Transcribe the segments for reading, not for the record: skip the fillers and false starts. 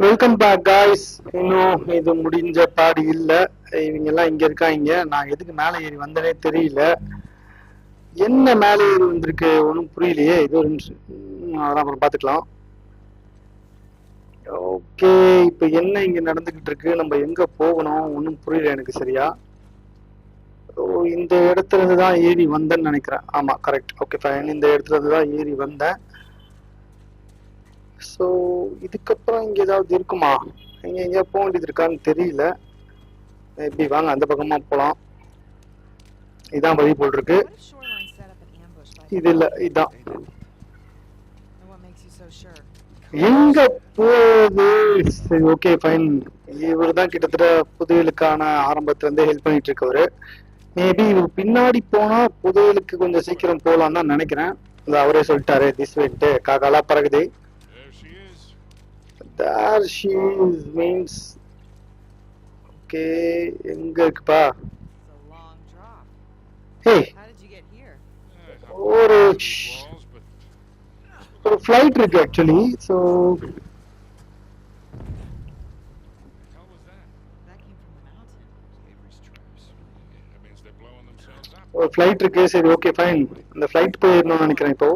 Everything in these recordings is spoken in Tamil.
Welcome back guys. இன்னும் இது முடிஞ்ச பாடு இல்ல. இவங்க எல்லாம் இங்க இருக்காங்க. நான் எதுக்கு மேலே ஏறி வந்தனே தெரியல. என்ன மேலே ஏறி வந்திருக்கு ஒன்றும் புரியலையே. இது ஒரு நிமிஷம், அதெல்லாம் அப்புறம் பார்த்துக்கலாம். ஓகே, இப்போ என்ன இங்க நடந்துகிட்டு இருக்கு, நம்ம எங்க போகணும் ஒன்றும் புரியல எனக்கு சரியா. இந்த இடத்துல இருந்து தான் ஏறி வந்தேன்னு நினைக்கிறேன். ஆமா, கரெக்ட். ஓகே ஃபைன், இந்த இடத்துல இருந்து தான் ஏறி வந்தேன். ஸோ இதுக்கப்புறம் இங்க ஏதாவது இருக்குமா? இங்க எங்கேயா போக வேண்டியது இருக்கான்னு தெரியல. எப்படி வாங்க அந்த பக்கமா போலாம். இதான் வழி போல் இருக்கு. இது இல்ல, இதான். எங்க போகுது? சரி, ஓகே ஃபைன். இவர் தான் கிட்டத்தட்ட புதையலுக்கான ஆரம்பத்துல இருந்தே ஹெல்ப் பண்ணிட்டு இருக்கவரு. மேபி இவர் பின்னாடி போனா புதையலுக்கு கொஞ்சம் சீக்கிரம் போலாம் தான் நினைக்கிறேன். அவரே சொல்லிட்டாரு திஸ் வேட்டு காக்காலா பறகுது. There she is means. Okay, எங்க இருக்குப்பா? Hey, ஒரு ஃப்ளைட் இருக்கு ஆக்சுவலி. ஸோ ஒரு ஃப்ளைட் இருக்கு. சரி, ஓகே ஃபைன். அந்த ஃப்ளைட் போயிடணும்னு நினைக்கிறேன். இப்போ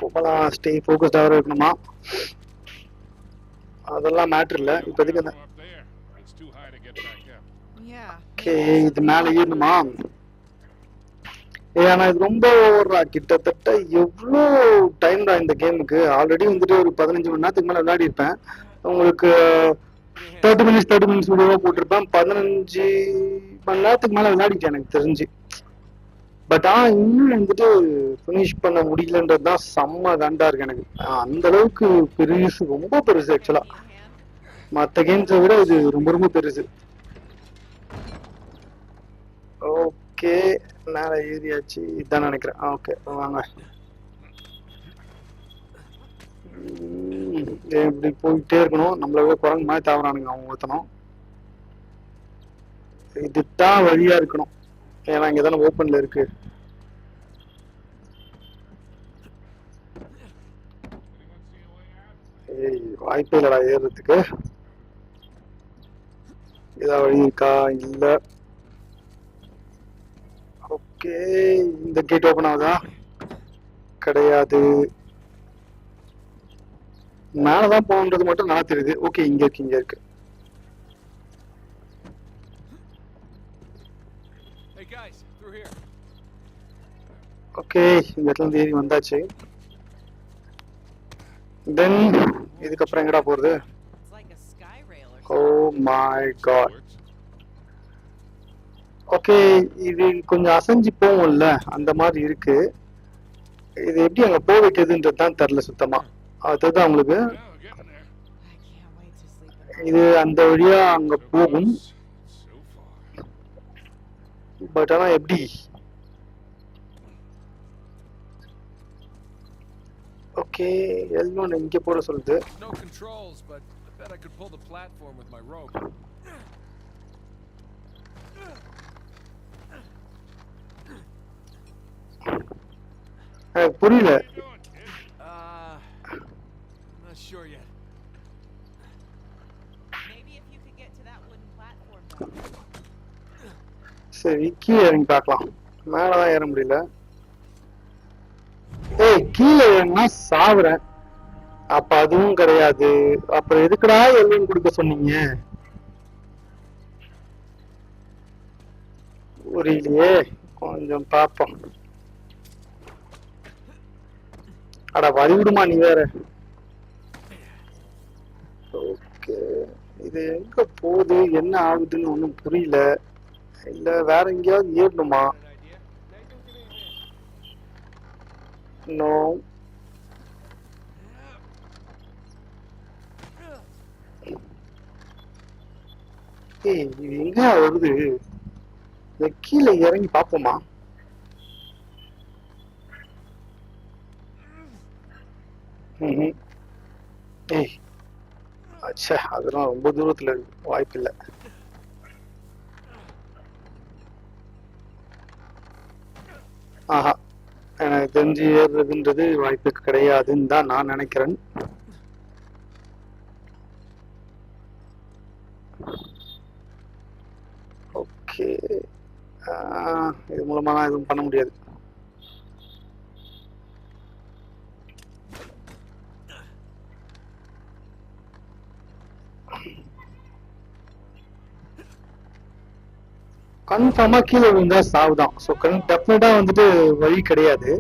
போகலாம். ஸ்டே ஃபோக்கஸ்டாக இருக்கணுமா? அதெல்லாம் மேட்டர் இல்லை இப்போதைக்கு. அந்த ஓகே, இது மேலே ஏறணுமா? ஏன்னா இது ரொம்ப ஓவரா. கிட்டத்தட்ட எவ்வளோ டைம் தான் இந்த கேமுக்கு. ஆல்ரெடி வந்துட்டு ஒரு 15 மணி நேரத்துக்கு மேலே விளையாடி இருப்பேன். உங்களுக்கு 30 மினிட்ஸ் வீடியோவா போட்டிருப்பேன். 15 மணி நேரத்துக்கு மேலே விளையாடிட்டேன் எனக்கு தெரிஞ்சு. பட் இன்னும் வந்துட்டு ஃபினிஷ் பண்ண முடியலன்றது தான் செம்ம கண்டா இருக்கு எனக்கு. அந்த அளவுக்கு பெருசு, ரொம்ப பெருசு ஆக்சுவலா. மற்ற கேம்ஸை விட இது ரொம்ப ரொம்ப பெருசு. ஓகே, மேலே ஏரியாச்சு இதான் நினைக்கிறேன். ஓகே வாங்க. இப்படி போயிட்டே இருக்கணும். நம்மள குரங்கு மாதிரி தாவறானுங்க அவங்க ஒருத்தனும். இதுதான் வழியா இருக்கணும். ஏன்னா இங்க தானே ஓப்பன்ல இருக்கு. வாய்ப்பே இல்லடா ஏறுறதுக்கு. ஏதாவது வழி இருக்கா? இல்ல. ஓகே, இந்த கேட் ஓபன் ஆகுதா? கிடையாது. மேலதான் போகணுன்றது மட்டும் நல்லா தெரியுது. ஓகே, இங்க இருக்கு, இங்க இருக்கு. ஓகே, இந்த இடத்துல இருந்து ஏறி வந்தாச்சு. தென் இதுக்கப்புறம் எங்கடா போறது? Oh my God. ஓகே, இது கொஞ்சம் அசைஞ்சு போகும்ல, அந்த மாதிரி இருக்கு. இது எப்படி அங்க போக வைக்கிறதுன்றது தான் தெரியல சுத்தமா. அதுதான் உங்களுக்கு இது அந்த வழியா அங்க போகும். பட் ஆனா எப்படி? ஓகே, எல்லாம் இங்க போற சொல்லுது. புரியல. சரி, கீழே இறங்கி பார்க்கலாம். மேலதான் ஏற முடியல. ஏய், கீழே ஏறினா சாவுறேன். அப்ப அதுவும் கிடையாது. அப்புறம் எதுக்குடா எல்லையும் கொடுக்க சொன்னீங்க? புரியலையே. கொஞ்சம் பாப்போம். அட வழிவிடுமா நீ வேற. ஓகே, இது எங்க போகுது, என்ன ஆகுதுன்னு ஒன்றும் புரியல. இல்ல வேற எங்கேயாவது ஏறணுமா? நோ. ஏய், இது எங்க வருது? கீழே இறங்கி பாப்போமா? ஏய், அச்சா, அதெல்லாம் ரொம்ப தூரத்துல இருக்கு, வாய்ப்பு இல்லை. ஆஹா, எனக்கு தெரிஞ்சு ஏறுறதுன்றது வாய்ப்பு கிடையாதுன்னு தான் நான் நினைக்கிறேன். ஓகே. இது மூலமா எதுவும் பண்ண முடியாது. கன்ஃபார்மா கீழே விழுந்தா சாவுதான். ஸோ டெஃபினட்டா வந்துட்டு வழி கிடையாது.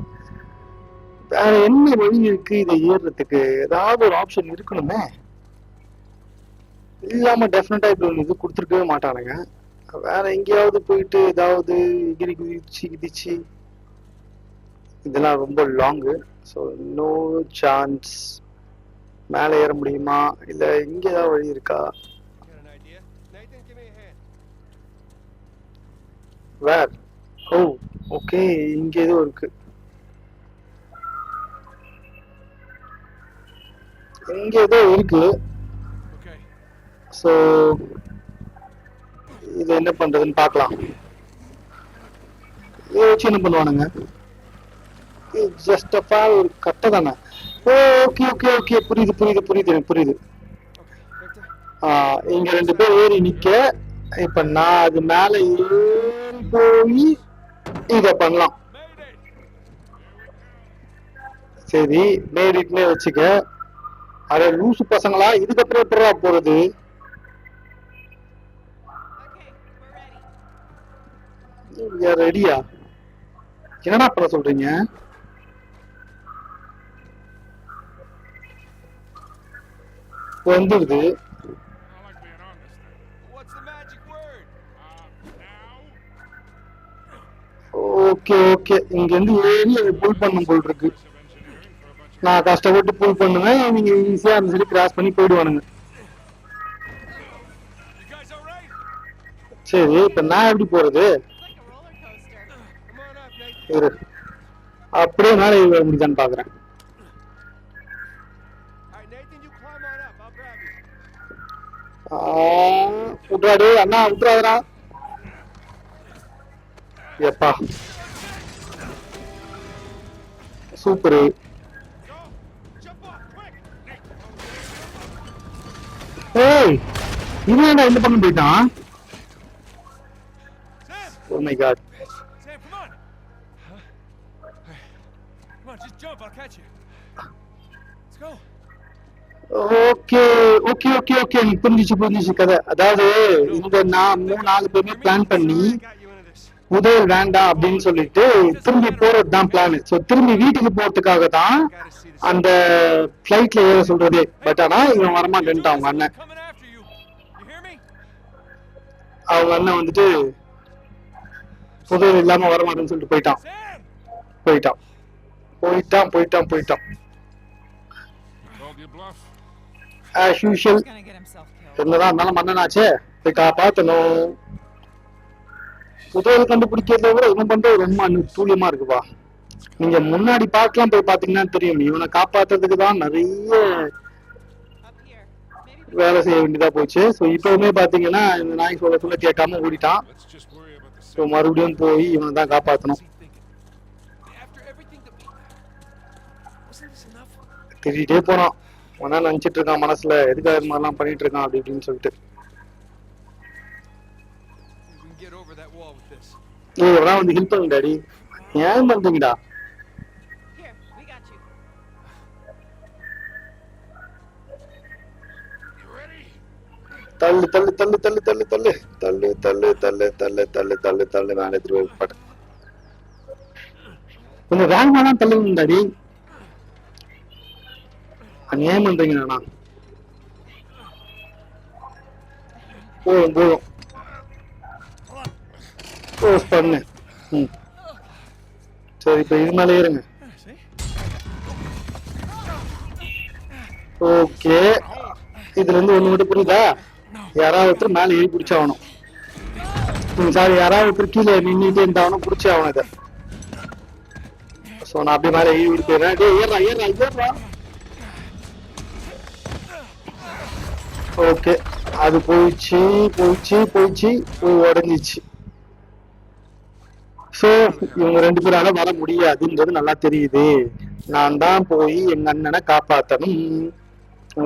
வேற என்ன வழி இருக்கு இதை ஏறுறதுக்கு? ஏதாவது ஒரு ஆப்ஷன் இருக்கணுமே. இல்லாம டெஃபினட்டா இப்படி ஒன்று இது கொடுத்துருக்கவே மாட்டானுங்க. வேற எங்கேயாவது போயிட்டு ஏதாவது எகிரி குதிச்சு கிதிச்சு இதெல்லாம் ரொம்ப லாங்கு. So no chance. மேலே ஏற முடியுமா இல்லை இங்கே ஏதாவது வழி இருக்கா? வேர்? ஓ ஓகே, இங்க ஏதோ இருக்கு. இங்க ஏதோ இருக்கு. ஸோ இது என்ன பண்றதுன்னு பார்க்கலாம். இதை வச்சு என்ன பண்ணுவானுங்க? ஜஸ்ட் ஆஃப் ஒரு கட்டை தானே. ஓகே ஓகே ஓகே, புரியுது புரியுது புரியுது எனக்கு புரியுது. இங்க 2 பேர் ஏறி நிக்க, இப்ப நான் அது மேல ஏறி போய் இத பண்ணலாம். சரி, மேரிட்னே வச்சுக்க. அட லூசு பசங்களா, இதுக்கப்புறம் எப்படா போறது? ரெடியா? என்னடா பண்ண சொல்றீங்க? வந்துடுது. ஓகே ஓகே, இங்க இருந்து ஏறி அதை புல் பண்ணும் போல் இருக்கு. நான் கஷ்டப்பட்டு புல் பண்ணுவேன், நீங்க ஈஸியா அந்த சைடு கிராஸ் பண்ணி போயிடுவானுங்க. சரி, இப்ப நான் எப்படி போறது? அப்படியே மேலே ஏறி வர முடியுதான்னு பாக்குறேன். விட்றாடு அண்ணா, விட்றாதரா. எப்பா சூப்பரு. ஏய், இவன்டா இந்த பக்கம் போயிட்டான். Oh my god. Sam, come on. Come on, just jump, I'll catch you. Let's go. Okay okay okay okay, புரிஞ்சிச்சு கதை. அதாவது இந்த 3-4 பேருமே பிளான் பண்ணி உதவி வேண்டாம் அப்படின்னு சொல்லிட்டு திரும்பி போறதுதான் பிளான். ஸோ திரும்பி வீட்டுக்கு போறதுக்காக தான் அந்த ஃபிளைட்ல ஏற சொல்றதே. பட் ஆனா இவன் வரமாட்டேன்ட்டான். அவங்க அண்ணன் வந்துட்டு உதவி இல்லாம வரமாட்டேன்னு சொல்லிட்டு போயிட்டான். As usual, என்னதான் இருந்தாலும் மன்னனாச்சே, போய் காப்பாத்தணும். புதையல் கண்டுபிடிக்கிறத விட இவன் பண்றது ரொம்ப தூளியமா இருக்குப்பா. நீங்க முன்னாடி பார்க்கலாம், போய் பாத்தீங்கன்னா தெரியும். இவனை காப்பாத்துறதுக்கு தான் நிறைய வேலை செய்ய வேண்டியதா போச்சு. ஸோ இப்பவுமே பாத்தீங்கன்னா இந்த நாய் சொல்ல கேட்காம ஓடிட்டான். ஸோ மறுபடியும் போய் இவனை தான் காப்பாத்தணும். திட்டிகிட்டே போனான். ஒன்னா நினைச்சிட்டு இருக்கான் மனசுல, எதுக்காக இது மாதிரிலாம் பண்ணிட்டு இருக்கான் அப்படி இப்படின்னு சொல்லிட்டு. இதெல்லாம் வந்து ஹெல்ப் பண்ணுங்க டாடி. ஏன் பண்றீங்கடா? தள்ளு தள்ளு தள்ளு தள்ளு தள்ளு தள்ளு தள்ளு தள்ளு தள்ளு தள்ளு தள்ளு தள்ளு தள்ளு மேலே திரும்ப கொஞ்சம் வேகமா தான் தள்ளுங்க டாடி. ஏன் பண்றீங்கண்ணா? போதும் பண்ணு. சரி, இப்ப இது மேல ஏறுங்க. ஓகே, இதுல இருந்து ஒண்ணு மட்டும் புரியுதா? யாராவது ஒருத்தர் மேல ஏறி பிடிச்சாகணும். சாரி, யாராவது ஒருத்தர் கீழே நின்றுட்டே இருந்தாலும் பிடிச்சே ஆகணும் இதை. ஸோ நான் அப்படியே மேலே ஏறி போயிடுறேன். ஏறா. ஓகே, அது போயிடுச்சு போய் உடஞ்சிச்சு. ஸோ இவங்க 2 பேரால வர முடியாதுன்றது நல்லா தெரியுது. நான் தான் போய் எங்க அண்ணனை காப்பாற்றணும்.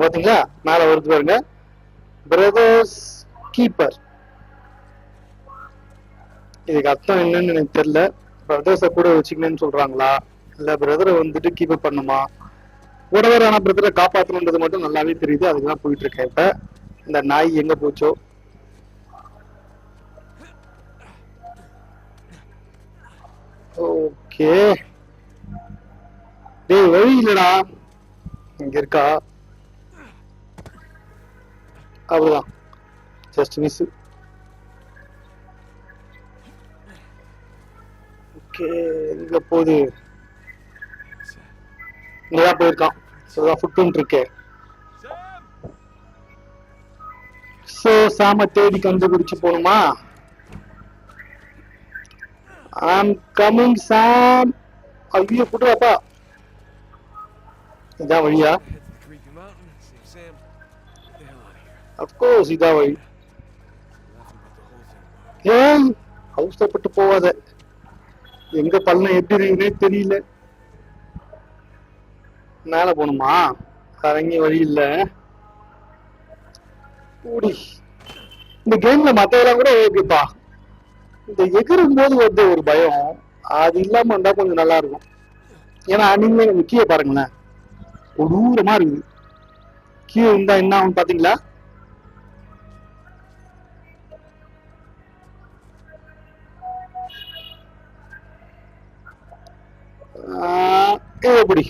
பாத்தீங்களா, மேல வருது பாருங்க, பிரதர்ஸ் கீப்பர். இதுக்கு அர்த்தம் என்னன்னு எனக்கு தெரியல. பிரதர்ஸை கூட வச்சுக்கணும்னு சொல்றாங்களா, இல்ல பிரதரை வந்துட்டு கீப் அப் பண்ணுமா? கூடவே ஆனா பிரதரை காப்பாற்றணுன்றது மட்டும் நல்லாவே தெரியுது. அதுக்குதான் போயிட்டு இருக்கேன். இப்ப இந்த நாய் எங்க போச்சோ. ஓகே, டேய் வழி இல்லடா, இங்க இருக்கா? அவ்வளவுதான், ஜஸ்ட் மிஸ். ஓகே, எங்க போகுது? இங்கதான் போயிருக்கான். ஃபுட் பிரிண்ட் இருக்கே. சோ சாம தேடி கண்டுபிடிச்சு போகணுமா? ஐம் கமிங் சாம். ஐயோ புட்டுவாப்பா, இதான் வழியா? அப்கோர்ஸ் இதான் வழி. ஏன் அவசரப்பட்டு போவாத, எங்க பள்ளம் எப்படி இருக்குன்னே தெரியல. மேல போகணுமா? இறங்கி வழி இல்ல. இந்த கேம்ல மத்ததெல்லாம் கூட ஓகேப்பா, இந்த எகிரும் போது வந்து ஒரு பயம், அது இல்லாம இருந்தா கொஞ்சம் நல்லா இருக்கும். ஏன்னா நீங்களே கொஞ்சம் கீழே பாருங்களேன், கொடூரமா இருக்குது. கீழே இருந்தா என்ன ஆகும் பாத்தீங்களா? எப்படி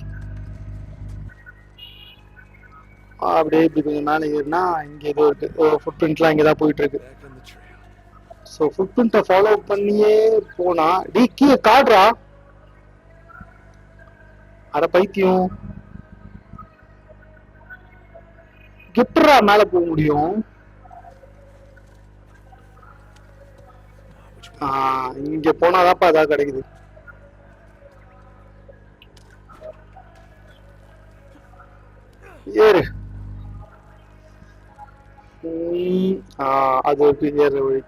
அப்படியே இப்படி கொஞ்சம் மேலே ஏறினா இங்க ஏதோ இருக்கு. ஃபுட் பிரிண்ட்லாம் இங்கதான் போயிட்டு இருக்கு. ஸோ ஃபுட் பிரிண்ட்டை ஃபாலோ பண்ணியே போனா டி கீழே காடுறா. அட பைத்தியம், எப்படா மேல போக முடியும்? இங்க போனாதான்ப்பா அதான் கிடைக்குது. ஏறு. அது ஏற வழி.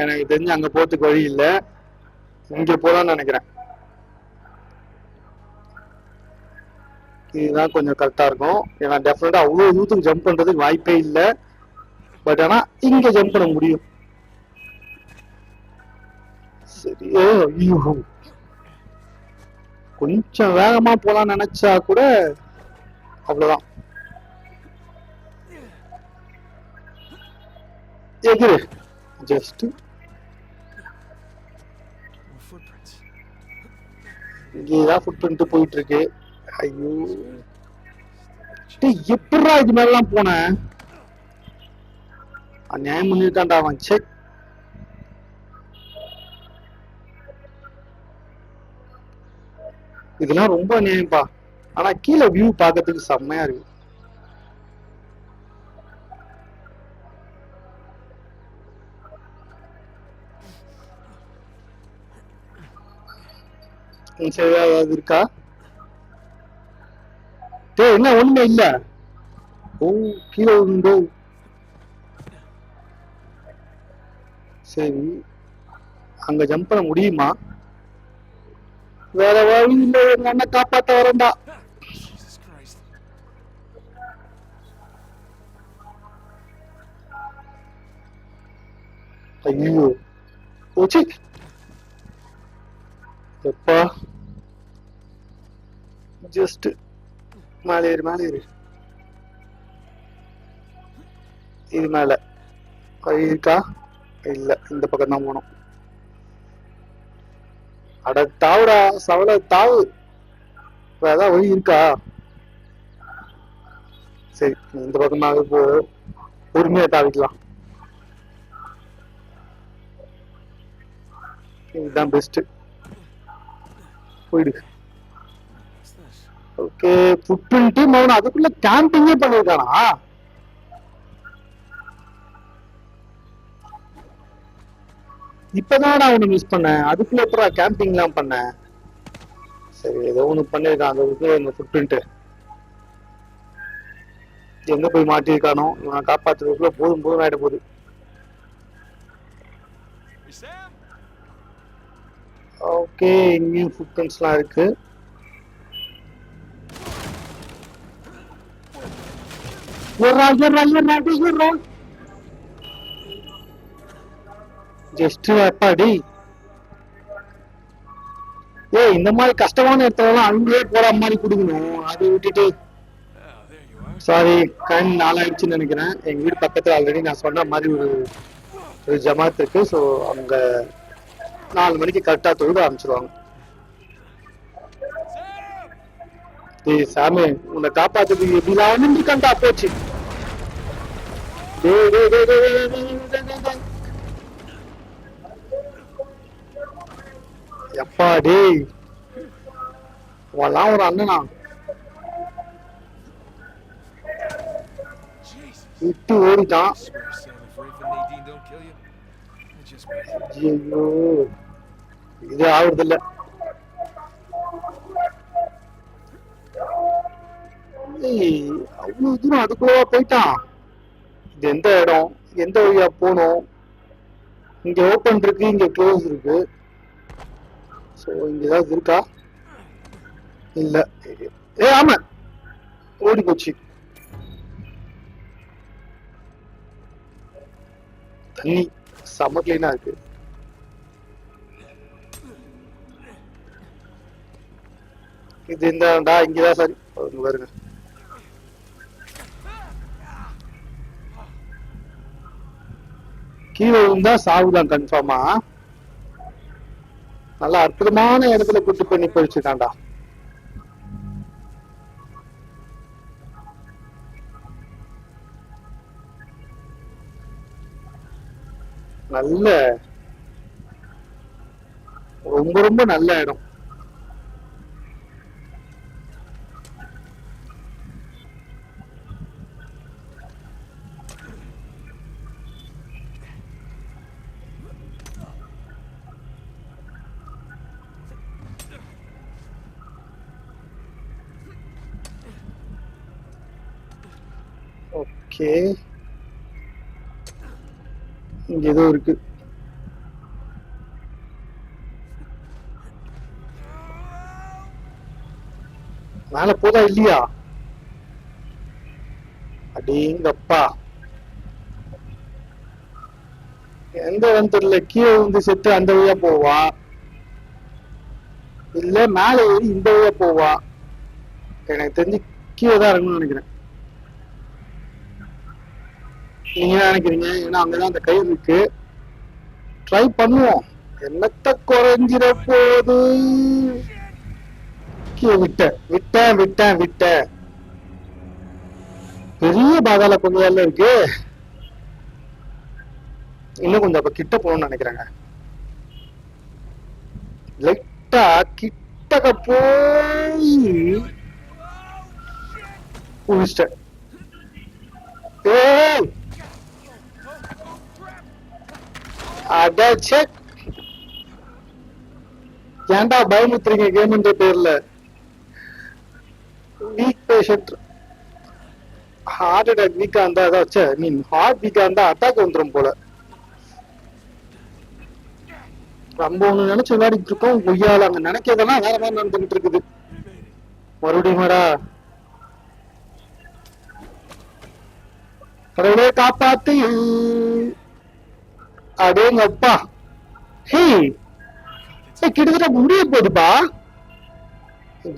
எனக்கு தெரிஞ்சு அங்க போறதுக்கு வழி இல்ல, இங்க போலான்னு நினைக்கிறேன். இதுதான் கொஞ்சம் கரெக்டா இருக்கும். ஏன்னா டெஃபினட்டா அவ்வளவு தூரத்துக்கு ஜம்ப் பண்றதுக்கு வாய்ப்பே இல்லை. பட் ஆனா இங்க ஜம்ப் பண்ண முடியும். சரி, ஐயோ கொஞ்சம் வேகமா போலான்னு நினைச்சா கூட அவ்வளவுதான். எகிரு ஜஸ்ட். இங்கேதான் ஃபுட் பிரிண்ட் போயிட்டு இருக்கு. ஐயோ எப்படா இது மேலாம் போனேன்? அநியாயம் பண்ணிருக்கான்டா அவன். செக், இதெல்லாம் ரொம்ப அநியாயம்பா. ஆனா கீழே வியூ பாக்கிறதுக்கு செம்மையா இருக்கு. ஏதாவது இருக்கா? என்ன ஒண்ணுமே இல்ல. ஓ கீழே உண்டோ? சரி, அங்க ஜம்ப் பண்ண முடியுமா? வேற வழி இல்ல, எங்க அண்ணன் காப்பாத்த வரண்டா. ஐயோ போச்சு. எப்பா ஜஸ்ட் மேலே ஏறு, மேலே ஏறு. இது மேல வழி இருக்கா? இல்ல, இந்த பக்கம் தான் போனோம். அட தாவுடா சவல தாவு. ஏதாவது வழி இருக்கா? சரி, இந்த பக்கமாக போ, பொறுமையா தாவிக்கலாம். இதுதான் பெஸ்ட். போயிடு. ஓகே, ஃபுட் பிரிண்ட் மௌன அதுக்குள்ள கேம்பிங்கே பண்ணிருக்கானா? இப்பதான் நான் ஒண்ணு மிஸ் பண்ணேன். அதுக்குள்ள எப்படா கேம்பிங் எல்லாம் பண்ணேன்? சரி, ஏதோ ஒண்ணு பண்ணிருக்கான். அந்த ஃபுட் பிரிண்ட் எங்க போய் மாட்டிருக்கானோ, இவனை காப்பாத்துறதுக்குள்ள போதும் போதும் ஆயிட போகுது. ஓகே, இங்கேயும் ஃபுட் பிரிண்ட்ஸ் எல்லாம் இருக்கு. ஏறா ஏறா ஏறா ஏறா ஜஸ்ட் அப்பாடி. ஏய் இந்த மாதிரி கஷ்டமான இடத்துலலாம் அங்கேயே போற மாதிரி கொடுக்கணும், அதை விட்டுட்டு. சாரி டைம் 4 ஆயிடுச்சுன்னு நினைக்கிறேன். எங்க வீடு பக்கத்துல ஆல்ரெடி நான் சொன்ன மாதிரி ஒரு ஜமாத் இருக்கு. ஸோ அவங்க 4 மணிக்கு கரெக்டா தொழுக ஆரம்பிச்சிருவாங்க. ஏய் சாமி உன்னை காப்பாத்துறதுக்கு எப்படிலாம் நின்றுக்கண்டா போச்சு. எப்பா டேய் அவெல்லாம் ஒரு அண்ணனா விட்டு ஓடிட்டான். ஐயோ இது ஆகுறது இல்ல. அவ்வளவு தூரம் அதுக்குள்ளவா போயிட்டான். இது எந்த இடம், எந்த வழியா போனோம்? இங்க ஓப்பன் இருக்கு, இங்க க்ளோஸ் இருக்கு. சோ இங்க ஏதாவது இருக்கா? இல்ல. ஏ ஆமா ஓடி போச்சு. தண்ணி செம கிளீனா இருக்கு. இது இந்தடா இங்கதான் சரி பாருங்க. கீழே இருந்தா சாவுதான் கன்ஃபார்மா. நல்லா அற்புதமான இடத்துல கூட்டு பண்ணி போயிடுச்சுட்டான்டா. நல்ல ரொம்ப ரொம்ப நல்ல இடம். ஓகே இங்க ஏதோ இருக்கு. மேல போதா இல்லையா? அடேங்கப்பா எந்த இடம் தெரியல. கீழே வந்து செத்து அந்த வழியா போவா, இல்ல மேல ஏறி இந்த வழியா போவா. எனக்கு தெரிஞ்சு கீழே தான் இறங்கணும்னு நினைக்கிறேன். நீங்க என்ன நினைக்கிறீங்க? ஏன்னா அங்கதான் அந்த கயிறு இருக்கு. ட்ரை பண்ணுவோம். என்னத்த குறைஞ்சிட போது. விட்டேன் விட்டேன் விட்டேன் விட்டேன். பெரிய பாதாள கொஞ்சம் இருக்கு. இன்னும் கொஞ்சம் அப்ப கிட்ட போகணும்னு நினைக்கிறேங்க. லைட்டா கிட்டக்க போய் புடிச்சிட்டேன். ஏய் அடச்சே ஏன்டா பயமுத்துறீங்க கேம்ன்ற பேர்ல? வீக் பேஷண்ட் ஹார்ட் அட்டாக் வீக்கா இருந்தா அதாச்சே மீன் ஹார்ட் வீக்கா இருந்தா அட்டாக் வந்துடும் போல. நம்ம ஒண்ணு நினைச்சு விளையாடிட்டு இருக்கோம், கொய்யால அங்க நினைக்கிறதெல்லாம் வேற மாதிரி நடந்துகிட்டு இருக்குது. மறுபடியுமாடா கடவுளே காப்பாத்து. அடேங்கப்பா ஹே கிட்டத்தட்ட முடிய போகுதுப்பா.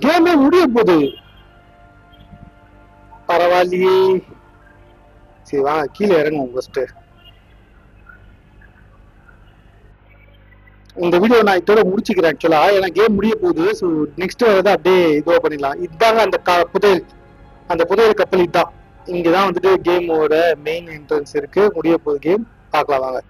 கேமே முடிய போகுது. பரவாயில்லையே. சரி வாங்க கீழே இறங்குவோம் ஃபர்ஸ்ட். இந்த வீடியோ நான் இதோட முடிச்சுக்கிறேன் ஆக்சுவலா. ஏன்னா கேம் முடிய போகுது. ஸோ நெக்ஸ்ட் வரதை அப்படியே இதுவா பண்ணிடலாம். இதுதாங்க அந்த புதையல், அந்த புதையல் கப்பல் இதுதான். இங்கதான் வந்துட்டு கேமோட மெயின் என்ட்ரன்ஸ் இருக்கு. முடிய போகுது கேம். பார்க்கலாம் வாங்க.